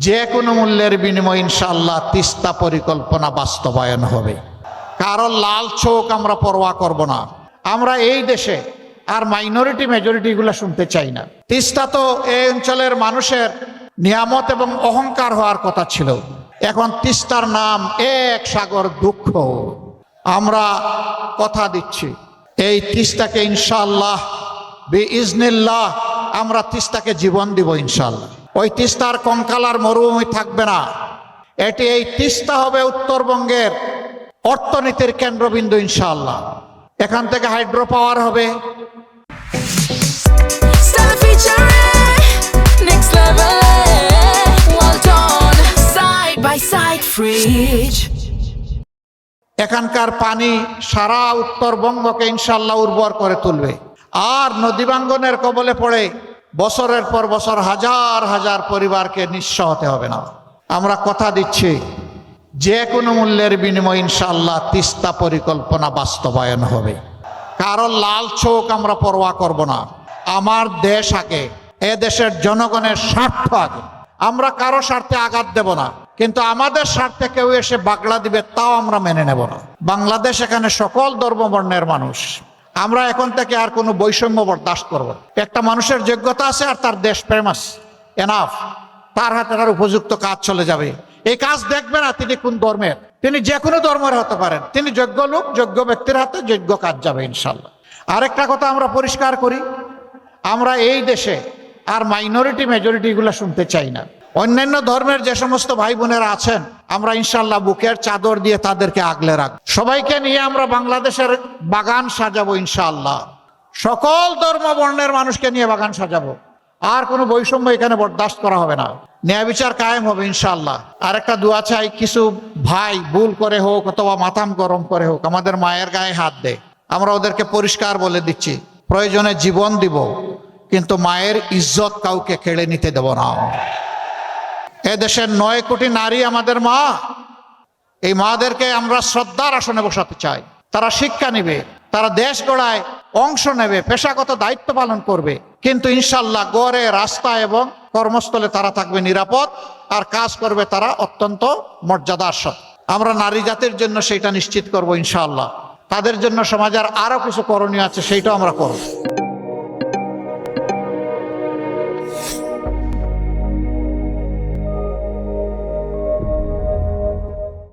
যে কোনো মূল্যের বিনিময়ে ইনশাআল্লাহ তিস্তা পরিকল্পনা বাস্তবায়ন হবে। কারণ লাল চোখ আমরা পরোয়া করব না। আমরা এই দেশে আর মাইনরিটি মেজরিটি এগুলো শুনতে চাই না। তিস্তা তো এই অঞ্চলের মানুষের নিয়ামত এবং অহংকার হওয়ার কথা ছিল। এখন তিস্তার নাম এক সাগর দুঃখ। আমরা কথা দিচ্ছি এই তিস্তাকে ইনশাআল্লাহ বিইজনিল্লাহ আমরা তিস্তাকে জীবন দিব ইনশাআল্লাহ। ওই তিস্তার কঙ্কালার মরুভূমি থাকবে না। এই তিস্তা হবে উত্তরবঙ্গের অর্থনীতির কেন্দ্রবিন্দু ইনশাআল্লাহ। এখান থেকে হাইড্রো পাওয়ার হবে। এখানকার পানি সারা উত্তরবঙ্গকে ইনশাআল্লাহ উর্বর করে তুলবে। আর নদীভাঙ্গনের কবলে পড়ে বছরের পর বছর হাজার হাজার পরিবারকে নিঃস্ব হতে হবে না। আমরা কথা দিচ্ছি যে কোনো মূল্যের বিনিময়ে ইনশাআল্লাহ তিস্তা পরিকল্পনা বাস্তবায়ন হবে। কারণ লাল চোখ আমরা পরোয়া করব না। আমার দেশ আগে, এ দেশের জনগণের স্বার্থ আগে। আমরা কারো স্বার্থে আঘাত দেব না, কিন্তু আমাদের স্বার্থে কেউ এসে বাগলা দিবে তাও আমরা মেনে নেব না। বাংলাদেশ এখানে সকল ধর্মবর্ণের মানুষ। আমরা এখন থেকে আর কোনো বৈষম্য বরদাস্ত করব। একটা মানুষের যোগ্যতা আছে আর তার দেশ প্রেম আছে, এনাফ। তার হাতে তার উপযুক্ত কাজ চলে যাবে। এই কাজ দেখবে না তিনি কোন ধর্মের, তিনি যে কোনো ধর্মের হতে পারেন। তিনি যোগ্য লোক, যোগ্য ব্যক্তির হাতে যোগ্য কাজ যাবে ইনশাল্লাহ। আরেকটা কথা আমরা পরিষ্কার করি, আমরা এই দেশে আর মাইনরিটি মেজরিটি এগুলো শুনতে চাই না। অন্যান্য ধর্মের যে সমস্ত ভাই বোনেরা আছেন, আমরা ইনশাল্লাহ বুকের চাদর দিয়ে তাদেরকে আগলে রাখব। সবাইকে নিয়ে আমরা বাংলাদেশের বাগান সাজাবো ইনশাআল্লাহ। সকল ধর্ম বর্ণের মানুষকে নিয়ে বাগান সাজাবো। আর কোনো বৈষম্য এখানে বরদাস্ত করা হবে না। ন্যায় বিচার কায়েম হবে ইনশাআল্লাহ। আর একটা দোয়া চাই, কিছু ভাই ভুল করে হোক অথবা মাথাম গরম করে হোক আমাদের মায়ের গায়ে হাত দেয়, আমরা ওদেরকে পরিষ্কার বলে দিচ্ছি প্রয়োজনে জীবন দিব, কিন্তু মায়ের ইজ্জত কাউকে কেড়ে নিতে দেব না। এদেশের 9 কোটি নারী আমাদের মা। এই মাদেরকে আমরা শ্রদ্ধার আসনে বসাতে চাই। তারা শিক্ষা নেবে, তারা দেশ গড়ায় অংশ নেবে, পেশাগত দায়িত্ব পালন করবে, কিন্তু ইনশাল্লাহ গড়ে রাস্তায় এবং কর্মস্থলে তারা থাকবে নিরাপদ, আর কাজ করবে তারা অত্যন্ত মর্যাদার সাথে। আমরা নারী জাতির জন্য সেটা নিশ্চিত করব ইনশাআল্লাহ। তাদের জন্য সমাজের আরো কিছু করণীয় আছে, সেইটাও আমরা করব।